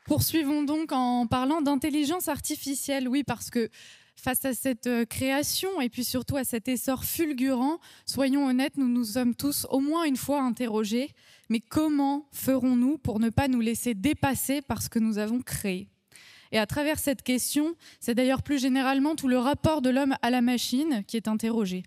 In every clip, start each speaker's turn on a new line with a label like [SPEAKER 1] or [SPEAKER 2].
[SPEAKER 1] Poursuivons donc en parlant d'intelligence artificielle. Oui, parce que face à cette création et puis surtout à cet essor fulgurant, soyons honnêtes, nous nous sommes tous au moins une fois interrogés. Mais comment ferons-nous pour ne pas nous laisser dépasser par ce que nous avons créé ? Et à travers cette question, c'est d'ailleurs plus généralement tout le rapport de l'homme à la machine qui est interrogé.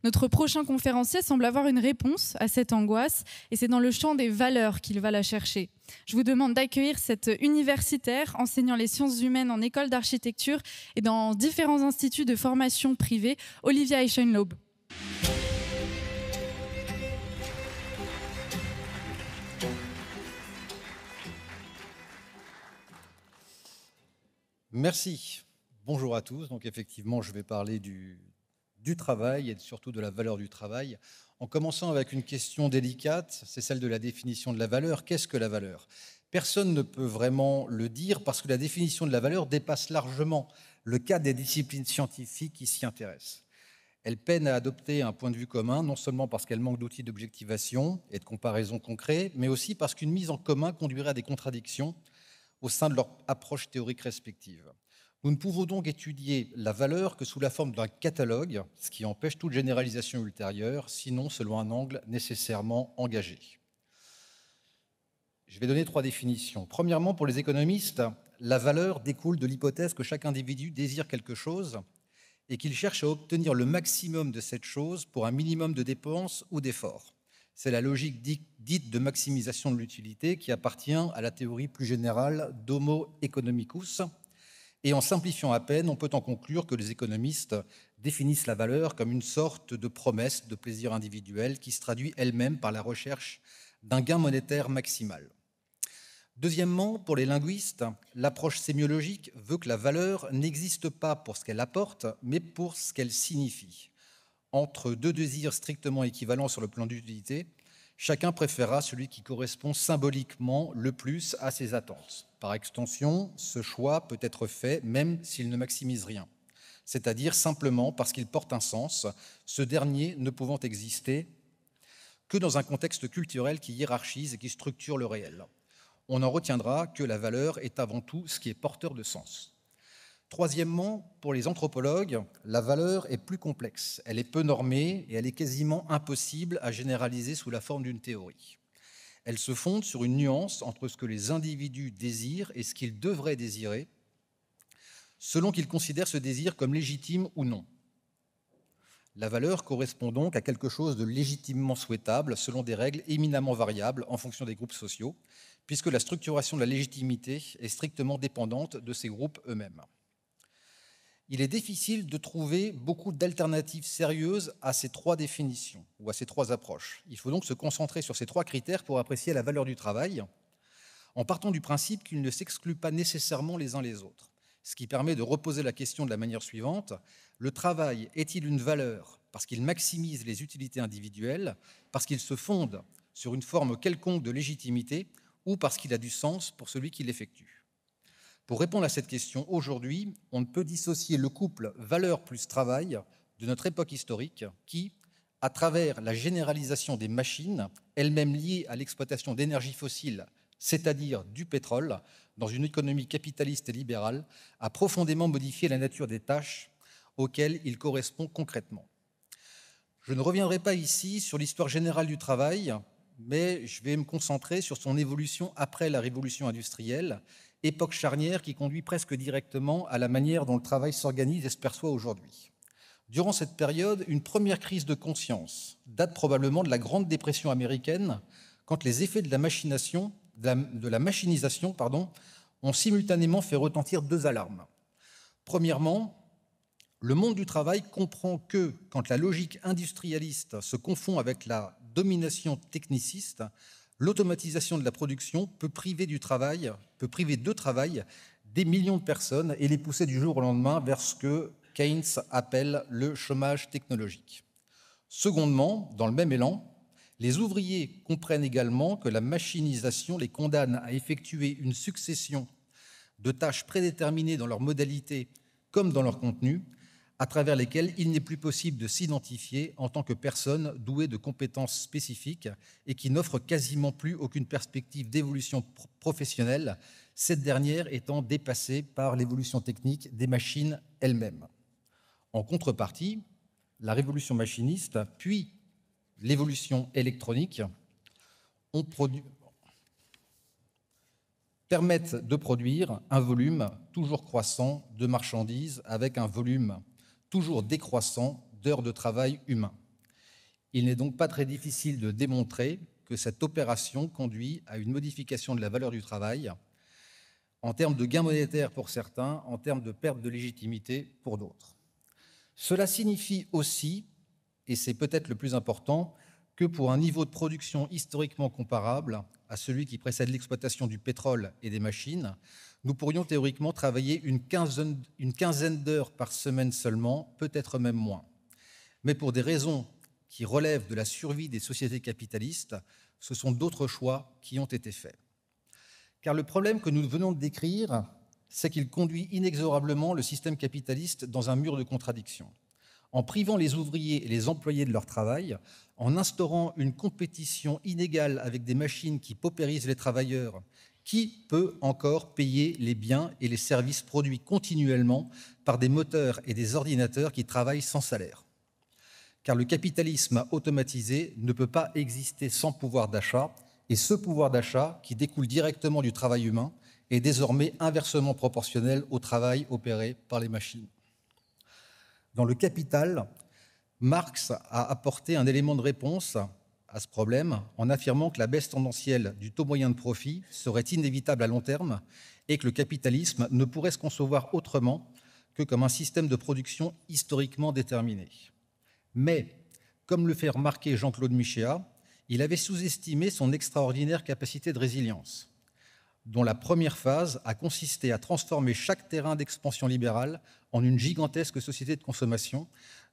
[SPEAKER 1] Notre prochain conférencier semble avoir une réponse à cette angoisse et c'est dans le champ des valeurs qu'il va la chercher. Je vous demande d'accueillir cet universitaire enseignant les sciences humaines en école d'architecture et dans différents instituts de formation privés, Olivier Eichenlaub.
[SPEAKER 2] Merci. Bonjour à tous. Donc effectivement, je vais parler du travail et surtout de la valeur du travail, en commençant avec une question délicate, c'est celle de la définition de la valeur. Qu'est-ce que la valeur ? Personne ne peut vraiment le dire parce que la définition de la valeur dépasse largement le cadre des disciplines scientifiques qui s'y intéressent. Elle peine à adopter un point de vue commun, non seulement parce qu'elle manque d'outils d'objectivation et de comparaison concrets, mais aussi parce qu'une mise en commun conduirait à des contradictions au sein de leur approche théorique respective. Nous ne pouvons donc étudier la valeur que sous la forme d'un catalogue, ce qui empêche toute généralisation ultérieure, sinon selon un angle nécessairement engagé. Je vais donner 3 définitions. Premièrement, pour les économistes, la valeur découle de l'hypothèse que chaque individu désire quelque chose et qu'il cherche à obtenir le maximum de cette chose pour un minimum de dépenses ou d'efforts. C'est la logique dite de maximisation de l'utilité qui appartient à la théorie plus générale d'Homo economicus. Et en simplifiant à peine, on peut en conclure que les économistes définissent la valeur comme une sorte de promesse de plaisir individuel qui se traduit elle-même par la recherche d'un gain monétaire maximal. Deuxièmement, pour les linguistes, l'approche sémiologique veut que la valeur n'existe pas pour ce qu'elle apporte, mais pour ce qu'elle signifie. Entre deux désirs strictement équivalents sur le plan d'utilité, chacun préférera celui qui correspond symboliquement le plus à ses attentes. Par extension, ce choix peut être fait même s'il ne maximise rien, c'est-à-dire simplement parce qu'il porte un sens, ce dernier ne pouvant exister que dans un contexte culturel qui hiérarchise et qui structure le réel. On en retiendra que la valeur est avant tout ce qui est porteur de sens. Troisièmement, pour les anthropologues, la valeur est plus complexe. Elle est peu normée et elle est quasiment impossible à généraliser sous la forme d'une théorie. Elle se fonde sur une nuance entre ce que les individus désirent et ce qu'ils devraient désirer, selon qu'ils considèrent ce désir comme légitime ou non. La valeur correspond donc à quelque chose de légitimement souhaitable selon des règles éminemment variables en fonction des groupes sociaux, puisque la structuration de la légitimité est strictement dépendante de ces groupes eux-mêmes. Il est difficile de trouver beaucoup d'alternatives sérieuses à ces 3 définitions ou à ces 3 approches. Il faut donc se concentrer sur ces 3 critères pour apprécier la valeur du travail, en partant du principe qu'ils ne s'excluent pas nécessairement les uns les autres. Ce qui permet de reposer la question de la manière suivante. Le travail est-il une valeur parce qu'il maximise les utilités individuelles, parce qu'il se fonde sur une forme quelconque de légitimité ou parce qu'il a du sens pour celui qui l'effectue ? Pour répondre à cette question, aujourd'hui, on ne peut dissocier le couple valeur plus travail de notre époque historique qui, à travers la généralisation des machines, elles-mêmes liées à l'exploitation d'énergies fossiles, c'est-à-dire du pétrole, dans une économie capitaliste et libérale, a profondément modifié la nature des tâches auxquelles il correspond concrètement. Je ne reviendrai pas ici sur l'histoire générale du travail, mais je vais me concentrer sur son évolution après la révolution industrielle, époque charnière qui conduit presque directement à la manière dont le travail s'organise et se perçoit aujourd'hui. Durant cette période, une première crise de conscience date probablement de la Grande Dépression américaine, quand les effets de la machinisation ont simultanément fait retentir 2 alarmes. Premièrement, le monde du travail comprend que, quand la logique industrialiste se confond avec la domination techniciste, l'automatisation de la production peut priver de travail des millions de personnes et les pousser du jour au lendemain vers ce que Keynes appelle le chômage technologique. Secondement, dans le même élan, les ouvriers comprennent également que la machinisation les condamne à effectuer une succession de tâches prédéterminées dans leur modalité comme dans leur contenu, à travers lesquels il n'est plus possible de s'identifier en tant que personne douée de compétences spécifiques et qui n'offrent quasiment plus aucune perspective d'évolution professionnelle, cette dernière étant dépassée par l'évolution technique des machines elles-mêmes. En contrepartie, la révolution machiniste, puis l'évolution électronique permettent de produire un volume toujours croissant de marchandises avec un volume toujours décroissant d'heures de travail humain. Il n'est donc pas très difficile de démontrer que cette opération conduit à une modification de la valeur du travail, en termes de gains monétaires pour certains, en termes de perte de légitimité pour d'autres. Cela signifie aussi, et c'est peut-être le plus important, que pour un niveau de production historiquement comparable à celui qui précède l'exploitation du pétrole et des machines, nous pourrions théoriquement travailler une quinzaine d'heures par semaine seulement, peut-être même moins. Mais pour des raisons qui relèvent de la survie des sociétés capitalistes, ce sont d'autres choix qui ont été faits. Car le problème que nous venons de décrire, c'est qu'il conduit inexorablement le système capitaliste dans un mur de contradictions. En privant les ouvriers et les employés de leur travail, en instaurant une compétition inégale avec des machines qui paupérisent les travailleurs, qui peut encore payer les biens et les services produits continuellement par des moteurs et des ordinateurs qui travaillent sans salaire? Car le capitalisme automatisé ne peut pas exister sans pouvoir d'achat, et ce pouvoir d'achat, qui découle directement du travail humain, est désormais inversement proportionnel au travail opéré par les machines. Dans Le Capital, Marx a apporté un élément de réponse à ce problème en affirmant que la baisse tendancielle du taux moyen de profit serait inévitable à long terme et que le capitalisme ne pourrait se concevoir autrement que comme un système de production historiquement déterminé. Mais, comme le fait remarquer Jean-Claude Michéa, il avait sous-estimé son extraordinaire capacité de résilience, dont la première phase a consisté à transformer chaque terrain d'expansion libérale en une gigantesque société de consommation,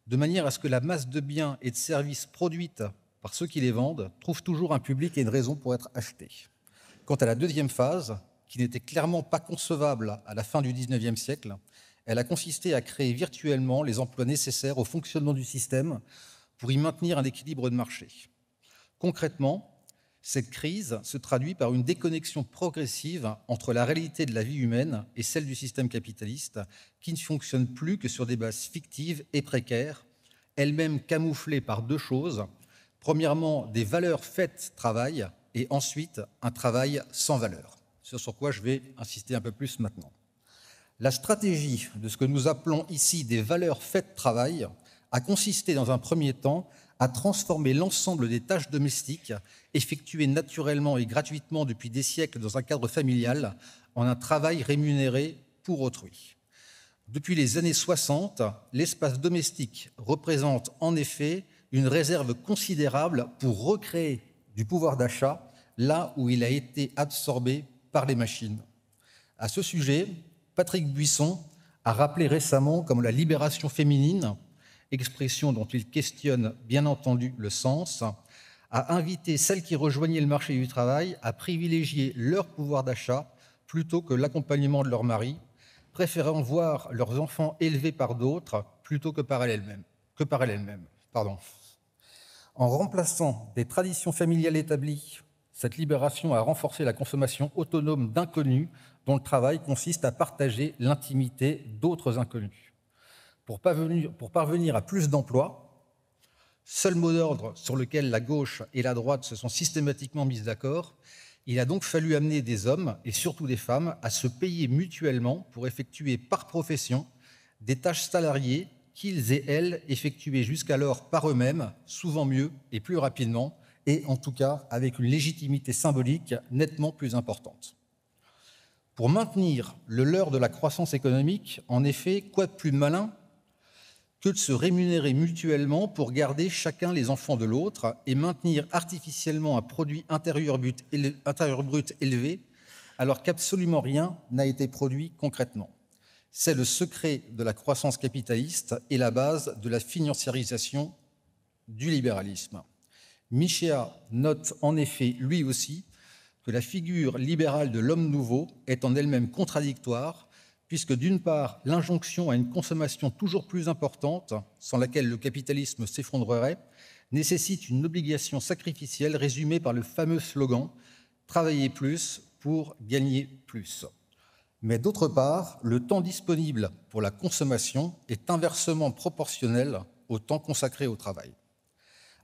[SPEAKER 2] de manière à ce que la masse de biens et de services produites par ceux qui les vendent trouve toujours un public et une raison pour être achetés. Quant à la deuxième phase, qui n'était clairement pas concevable à la fin du XIXe siècle, elle a consisté à créer virtuellement les emplois nécessaires au fonctionnement du système pour y maintenir un équilibre de marché. Concrètement, cette crise se traduit par une déconnexion progressive entre la réalité de la vie humaine et celle du système capitaliste, qui ne fonctionne plus que sur des bases fictives et précaires, elles-mêmes camouflées par deux choses. Premièrement, des valeurs faites travail, et ensuite un travail sans valeur, ce sur quoi je vais insister un peu plus maintenant. La stratégie de ce que nous appelons ici des valeurs faites travail a consisté dans un premier temps à transformer l'ensemble des tâches domestiques effectuées naturellement et gratuitement depuis des siècles dans un cadre familial en un travail rémunéré pour autrui. Depuis les années 60, l'espace domestique représente en effet une réserve considérable pour recréer du pouvoir d'achat là où il a été absorbé par les machines. À ce sujet, Patrick Buisson a rappelé récemment comme la libération féminine, expression dont il questionne bien entendu le sens, a invité celles qui rejoignaient le marché du travail à privilégier leur pouvoir d'achat plutôt que l'accompagnement de leur mari, préférant voir leurs enfants élevés par d'autres plutôt que par elles-mêmes. En remplaçant des traditions familiales établies, cette libération a renforcé la consommation autonome d'inconnus dont le travail consiste à partager l'intimité d'autres inconnus. Pour parvenir à plus d'emplois, seul mot d'ordre sur lequel la gauche et la droite se sont systématiquement mises d'accord, il a donc fallu amener des hommes, et surtout des femmes, à se payer mutuellement pour effectuer par profession des tâches salariées qu'ils et elles effectuaient jusqu'alors par eux-mêmes, souvent mieux et plus rapidement, et en tout cas avec une légitimité symbolique nettement plus importante. Pour maintenir le leurre de la croissance économique, en effet, quoi de plus malin que de se rémunérer mutuellement pour garder chacun les enfants de l'autre et maintenir artificiellement un produit intérieur brut élevé, alors qu'absolument rien n'a été produit concrètement. C'est le secret de la croissance capitaliste et la base de la financiarisation du libéralisme. Michéa note en effet, lui aussi, que la figure libérale de l'homme nouveau est en elle-même contradictoire, puisque d'une part, l'injonction à une consommation toujours plus importante, sans laquelle le capitalisme s'effondrerait, nécessite une obligation sacrificielle résumée par le fameux slogan « Travailler plus pour gagner plus ». Mais d'autre part, le temps disponible pour la consommation est inversement proportionnel au temps consacré au travail.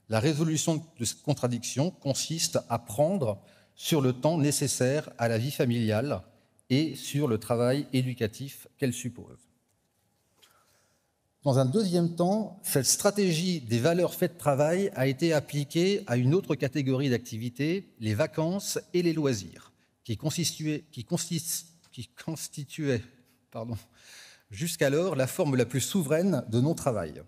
[SPEAKER 2] La résolution de cette contradiction consiste à prendre sur le temps nécessaire à la vie familiale et sur le travail éducatif qu'elle suppose. Dans un deuxième temps, cette stratégie des valeurs faites de travail a été appliquée à une autre catégorie d'activités, les vacances et les loisirs, qui constituaient jusqu'alors la forme la plus souveraine de non-travail.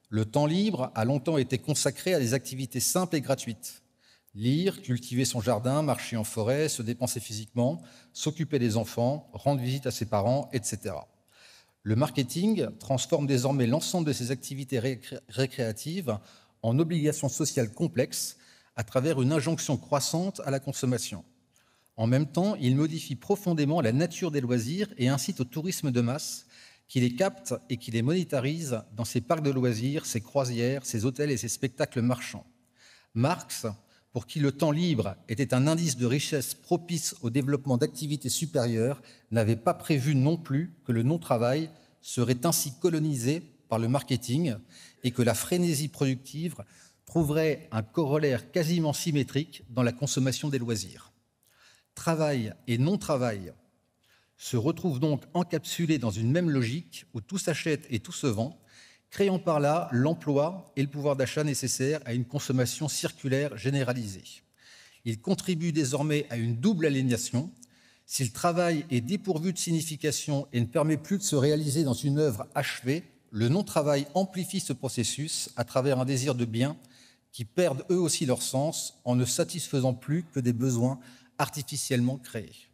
[SPEAKER 2] Le temps libre a longtemps été consacré à des activités simples et gratuites. Lire, cultiver son jardin, marcher en forêt, se dépenser physiquement, s'occuper des enfants, rendre visite à ses parents, etc. Le marketing transforme désormais l'ensemble de ces activités récréatives en obligations sociales complexes à travers une injonction croissante à la consommation. En même temps, il modifie profondément la nature des loisirs et incite au tourisme de masse qui les capte et qui les monétarise dans ses parcs de loisirs, ses croisières, ses hôtels et ses spectacles marchands. Marx, pour qui le temps libre était un indice de richesse propice au développement d'activités supérieures, n'avait pas prévu non plus que le non-travail serait ainsi colonisé par le marketing et que la frénésie productive trouverait un corollaire quasiment symétrique dans la consommation des loisirs. Travail et non-travail se retrouvent donc encapsulés dans une même logique où tout s'achète et tout se vend, créant par là l'emploi et le pouvoir d'achat nécessaires à une consommation circulaire généralisée. Il contribue désormais à une double aliénation. Si le travail est dépourvu de signification et ne permet plus de se réaliser dans une œuvre achevée, le non-travail amplifie ce processus à travers un désir de biens qui perdent eux aussi leur sens en ne satisfaisant plus que des besoins artificiellement créés.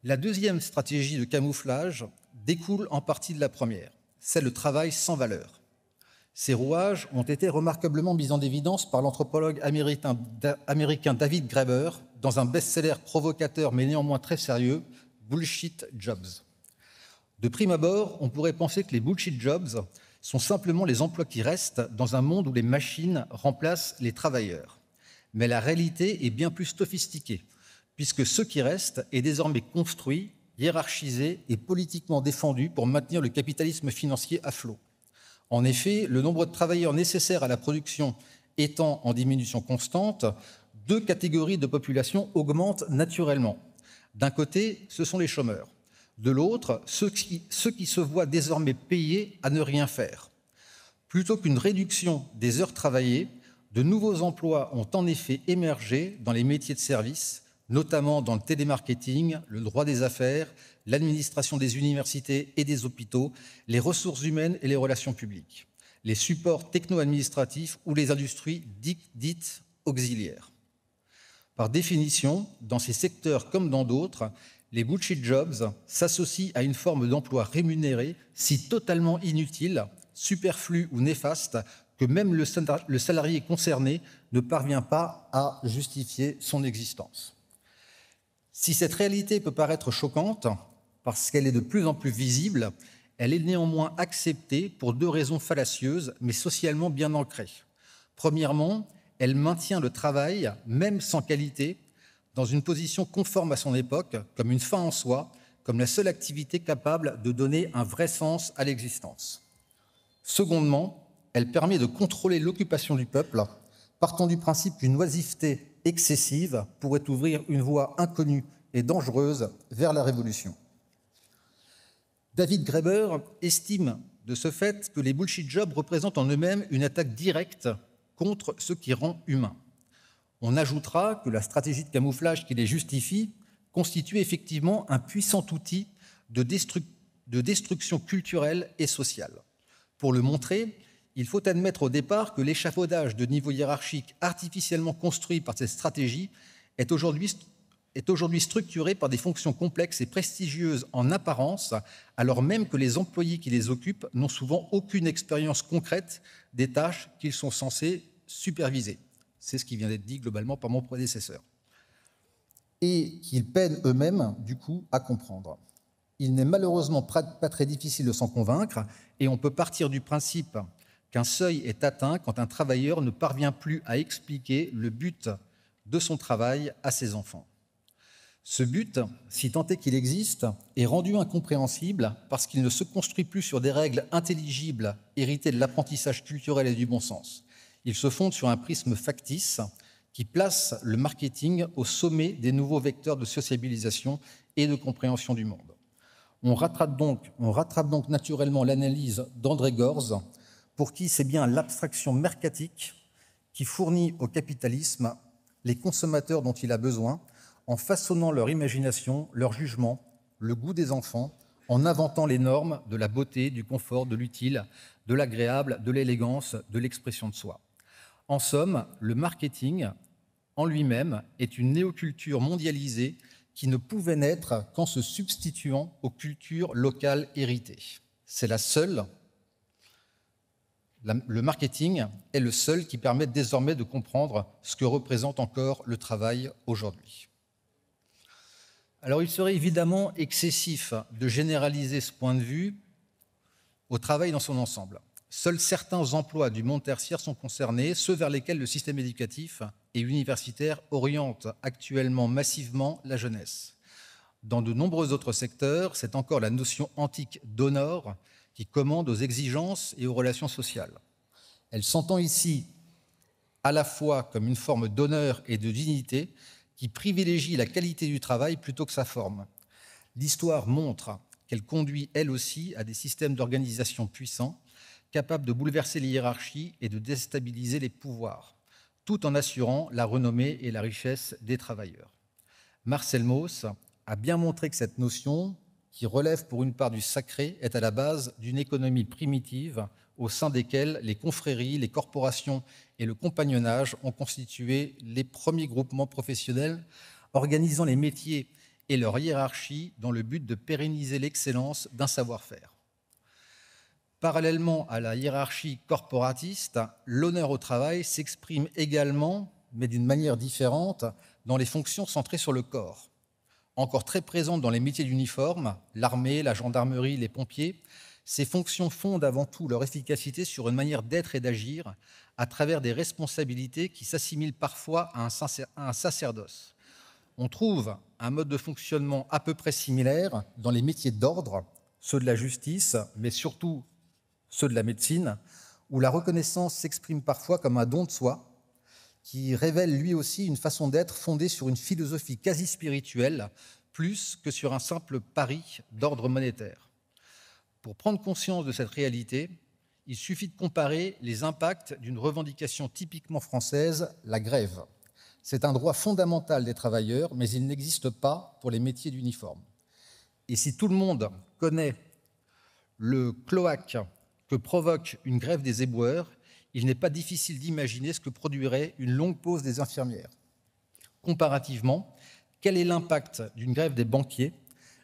[SPEAKER 2] La deuxième stratégie de camouflage découle en partie de la première. C'est le travail sans valeur. Ces rouages ont été remarquablement mis en évidence par l'anthropologue américain David Graeber dans un best-seller provocateur mais néanmoins très sérieux, Bullshit Jobs. De prime abord, on pourrait penser que les bullshit jobs sont simplement les emplois qui restent dans un monde où les machines remplacent les travailleurs. Mais la réalité est bien plus sophistiquée, puisque ce qui reste est désormais construit, hiérarchisé et politiquement défendu pour maintenir le capitalisme financier à flot. En effet, le nombre de travailleurs nécessaires à la production étant en diminution constante, deux catégories de population augmentent naturellement. D'un côté, ce sont les chômeurs. De l'autre, ceux qui se voient désormais payés à ne rien faire. Plutôt qu'une réduction des heures travaillées, de nouveaux emplois ont en effet émergé dans les métiers de service, notamment dans le télémarketing, le droit des affaires, l'administration des universités et des hôpitaux, les ressources humaines et les relations publiques, les supports techno-administratifs ou les industries dites auxiliaires. Par définition, dans ces secteurs comme dans d'autres, les bullshit jobs s'associent à une forme d'emploi rémunéré si totalement inutile, superflu ou néfaste que même le salarié concerné ne parvient pas à justifier son existence. Si cette réalité peut paraître choquante, parce qu'elle est de plus en plus visible, elle est néanmoins acceptée pour deux raisons fallacieuses, mais socialement bien ancrées. Premièrement, elle maintient le travail, même sans qualité, dans une position conforme à son époque, comme une fin en soi, comme la seule activité capable de donner un vrai sens à l'existence. Secondement, elle permet de contrôler l'occupation du peuple, partant du principe qu'une oisiveté excessive pourrait ouvrir une voie inconnue et dangereuse vers la révolution. David Graeber estime de ce fait que les bullshit jobs représentent en eux-mêmes une attaque directe contre ce qui rend humain. On ajoutera que la stratégie de camouflage qui les justifie constitue effectivement un puissant outil de destruction culturelle et sociale. Pour le montrer, il faut admettre au départ que l'échafaudage de niveau hiérarchique artificiellement construit par cette stratégie est aujourd'hui structuré par des fonctions complexes et prestigieuses en apparence, alors même que les employés qui les occupent n'ont souvent aucune expérience concrète des tâches qu'ils sont censés superviser. C'est ce qui vient d'être dit globalement par mon prédécesseur. Et qu'ils peinent eux-mêmes, du coup, à comprendre. Il n'est malheureusement pas très difficile de s'en convaincre, et on peut partir du principe qu'un seuil est atteint quand un travailleur ne parvient plus à expliquer le but de son travail à ses enfants. Ce but, si tant est qu'il existe, est rendu incompréhensible parce qu'il ne se construit plus sur des règles intelligibles héritées de l'apprentissage culturel et du bon sens. Il se fonde sur un prisme factice qui place le marketing au sommet des nouveaux vecteurs de sociabilisation et de compréhension du monde. On rattrape donc naturellement l'analyse d'André Gorz, pour qui c'est bien l'abstraction mercatique qui fournit au capitalisme les consommateurs dont il a besoin, en façonnant leur imagination, leur jugement, le goût des enfants, en inventant les normes de la beauté, du confort, de l'utile, de l'agréable, de l'élégance, de l'expression de soi. En somme, le marketing en lui-même est une néoculture mondialisée qui ne pouvait naître qu'en se substituant aux cultures locales héritées. Le marketing est le seul qui permet désormais de comprendre ce que représente encore le travail aujourd'hui. Alors, il serait évidemment excessif de généraliser ce point de vue au travail dans son ensemble. Seuls certains emplois du monde tertiaire sont concernés, ceux vers lesquels le système éducatif et universitaire oriente actuellement massivement la jeunesse. Dans de nombreux autres secteurs, c'est encore la notion antique d'honneur qui commande aux exigences et aux relations sociales. Elle s'entend ici à la fois comme une forme d'honneur et de dignité qui privilégie la qualité du travail plutôt que sa forme. L'histoire montre qu'elle conduit, elle aussi, à des systèmes d'organisation puissants, capables de bouleverser les hiérarchies et de déstabiliser les pouvoirs, tout en assurant la renommée et la richesse des travailleurs. Marcel Mauss a bien montré que cette notion, qui relève pour une part du sacré, est à la base d'une économie primitive au sein desquelles les confréries, les corporations et le compagnonnage ont constitué les premiers groupements professionnels organisant les métiers et leur hiérarchie dans le but de pérenniser l'excellence d'un savoir-faire. Parallèlement à la hiérarchie corporatiste, l'honneur au travail s'exprime également, mais d'une manière différente, dans les fonctions centrées sur le corps. Encore très présentes dans les métiers d'uniforme, l'armée, la gendarmerie, les pompiers, ces fonctions fondent avant tout leur efficacité sur une manière d'être et d'agir à travers des responsabilités qui s'assimilent parfois à un sacerdoce. On trouve un mode de fonctionnement à peu près similaire dans les métiers d'ordre, ceux de la justice, mais surtout ceux de la médecine, où la reconnaissance s'exprime parfois comme un don de soi, qui révèle lui aussi une façon d'être fondée sur une philosophie quasi spirituelle, plus que sur un simple pari d'ordre monétaire. Pour prendre conscience de cette réalité, il suffit de comparer les impacts d'une revendication typiquement française, la grève. C'est un droit fondamental des travailleurs, mais il n'existe pas pour les métiers d'uniforme. Et si tout le monde connaît le cloaque que provoque une grève des éboueurs, il n'est pas difficile d'imaginer ce que produirait une longue pause des infirmières. Comparativement, quel est l'impact d'une grève des banquiers,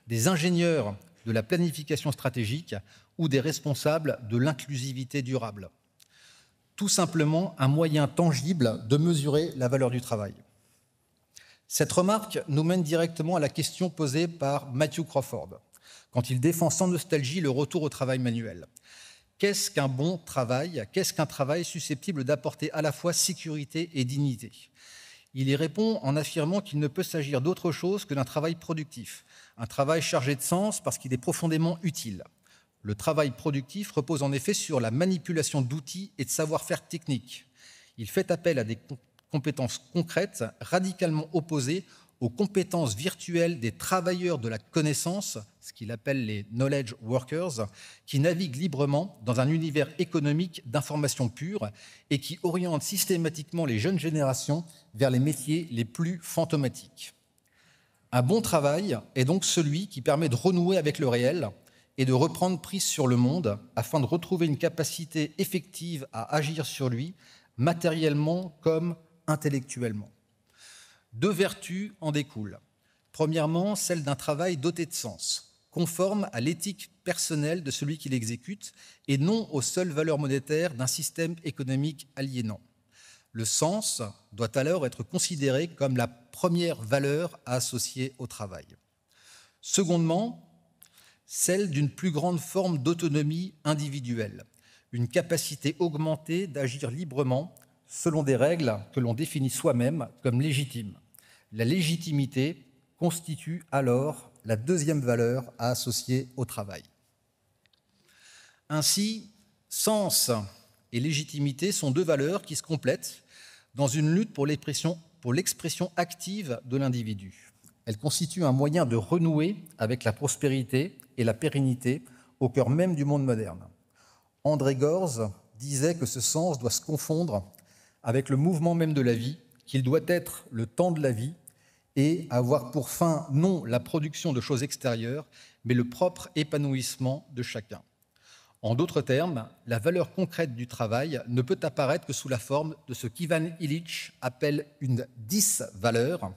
[SPEAKER 2] des ingénieurs de la planification stratégique ou des responsables de l'inclusivité durable? Tout simplement un moyen tangible de mesurer la valeur du travail. Cette remarque nous mène directement à la question posée par Matthew Crawford, quand il défend sans nostalgie le retour au travail manuel. Qu'est-ce qu'un bon travail? Qu'est-ce qu'un travail susceptible d'apporter à la fois sécurité et dignité? Il y répond en affirmant qu'il ne peut s'agir d'autre chose que d'un travail productif, un travail chargé de sens parce qu'il est profondément utile. Le travail productif repose en effet sur la manipulation d'outils et de savoir-faire techniques. Il fait appel à des compétences concrètes radicalement opposées aux compétences virtuelles des travailleurs de la connaissance, ce qu'il appelle les knowledge workers, qui naviguent librement dans un univers économique d'information pure et qui orientent systématiquement les jeunes générations vers les métiers les plus fantomatiques. Un bon travail est donc celui qui permet de renouer avec le réel et de reprendre prise sur le monde afin de retrouver une capacité effective à agir sur lui, matériellement comme intellectuellement. Deux vertus en découlent. Premièrement, celle d'un travail doté de sens, conforme à l'éthique personnelle de celui qui l'exécute et non aux seules valeurs monétaires d'un système économique aliénant. Le sens doit alors être considéré comme la première valeur à associer au travail. Secondement, celle d'une plus grande forme d'autonomie individuelle, une capacité augmentée d'agir librement selon des règles que l'on définit soi-même comme légitimes. La légitimité constitue alors la deuxième valeur à associer au travail. Ainsi, sens et légitimité sont deux valeurs qui se complètent dans une lutte pour l'expression active de l'individu. Elles constituent un moyen de renouer avec la prospérité et la pérennité au cœur même du monde moderne. André Gorz disait que ce sens doit se confondre avec le mouvement même de la vie, qu'il doit être le temps de la vie et avoir pour fin non la production de choses extérieures, mais le propre épanouissement de chacun. En d'autres termes, la valeur concrète du travail ne peut apparaître que sous la forme de ce qu'Ivan Illich appelle une dis-valeur,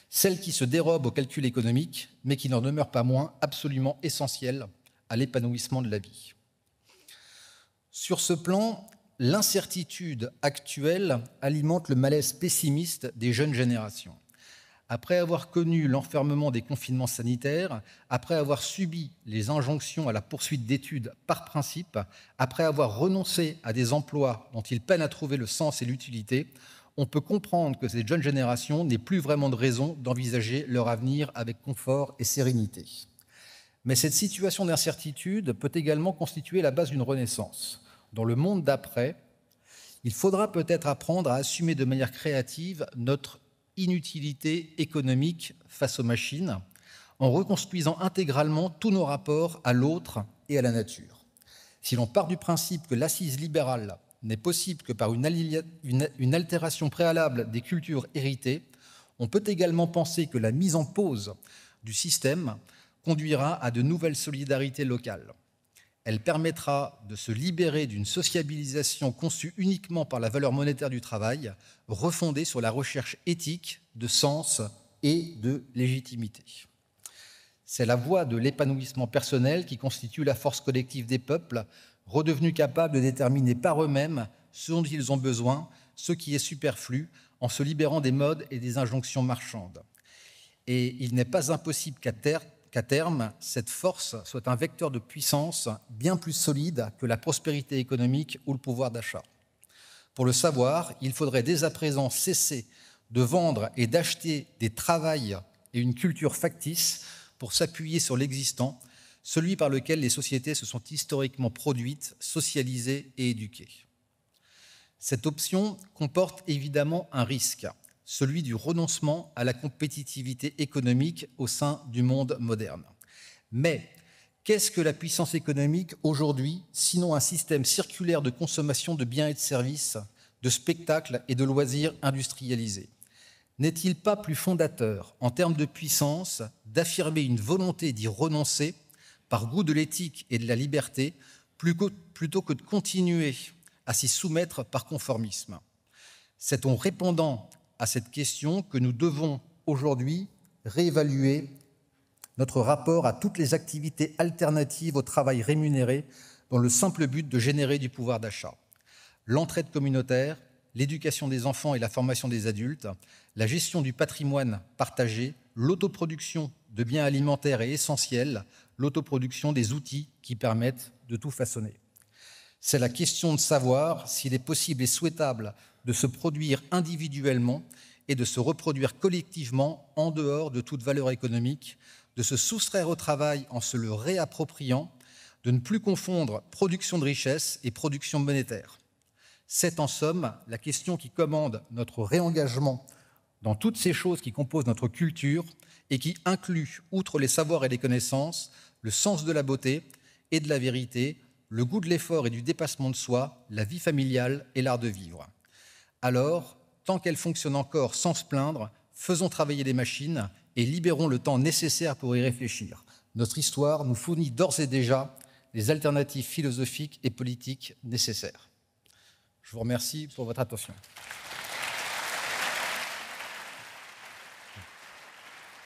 [SPEAKER 2] celle qui se dérobe au calcul économique, mais qui n'en demeure pas moins absolument essentielle à l'épanouissement de la vie. Sur ce plan, l'incertitude actuelle alimente le malaise pessimiste des jeunes générations. Après avoir connu l'enfermement des confinements sanitaires, après avoir subi les injonctions à la poursuite d'études par principe, après avoir renoncé à des emplois dont ils peinent à trouver le sens et l'utilité, on peut comprendre que ces jeunes générations n'aient plus vraiment de raison d'envisager leur avenir avec confort et sérénité. Mais cette situation d'incertitude peut également constituer la base d'une renaissance. Dans le monde d'après, il faudra peut-être apprendre à assumer de manière créative notre inutilité économique face aux machines, en reconstruisant intégralement tous nos rapports à l'autre et à la nature. Si l'on part du principe que l'assise libérale n'est possible que par une altération préalable des cultures héritées, on peut également penser que la mise en pause du système conduira à de nouvelles solidarités locales. Elle permettra de se libérer d'une sociabilisation conçue uniquement par la valeur monétaire du travail, refondée sur la recherche éthique de sens et de légitimité. C'est la voie de l'épanouissement personnel qui constitue la force collective des peuples, redevenus capables de déterminer par eux-mêmes ce dont ils ont besoin, ce qui est superflu, en se libérant des modes et des injonctions marchandes. Et il n'est pas impossible qu'à terme, cette force soit un vecteur de puissance bien plus solide que la prospérité économique ou le pouvoir d'achat. Pour le savoir, il faudrait dès à présent cesser de vendre et d'acheter des travails et une culture factice pour s'appuyer sur l'existant, celui par lequel les sociétés se sont historiquement produites, socialisées et éduquées. Cette option comporte évidemment un risque, celui du renoncement à la compétitivité économique au sein du monde moderne. Mais qu'est-ce que la puissance économique aujourd'hui, sinon un système circulaire de consommation de biens et de services, de spectacles et de loisirs industrialisés? N'est-il pas plus fondateur, en termes de puissance, d'affirmer une volonté d'y renoncer par goût de l'éthique et de la liberté, plutôt que de continuer à s'y soumettre par conformisme? C'est en répondant à cette question que nous devons aujourd'hui réévaluer notre rapport à toutes les activités alternatives au travail rémunéré dans le simple but de générer du pouvoir d'achat. L'entraide communautaire, l'éducation des enfants et la formation des adultes, la gestion du patrimoine partagé, l'autoproduction de biens alimentaires et essentiels, l'autoproduction des outils qui permettent de tout façonner. C'est la question de savoir s'il est possible et souhaitable de se produire individuellement et de se reproduire collectivement en dehors de toute valeur économique, de se soustraire au travail en se le réappropriant, de ne plus confondre production de richesse et production monétaire. C'est en somme la question qui commande notre réengagement dans toutes ces choses qui composent notre culture et qui incluent, outre les savoirs et les connaissances, le sens de la beauté et de la vérité, le goût de l'effort et du dépassement de soi, la vie familiale et l'art de vivre. Alors, tant qu'elle fonctionne encore sans se plaindre, faisons travailler les machines et libérons le temps nécessaire pour y réfléchir. Notre histoire nous fournit d'ores et déjà les alternatives philosophiques et politiques nécessaires. Je vous remercie pour votre attention.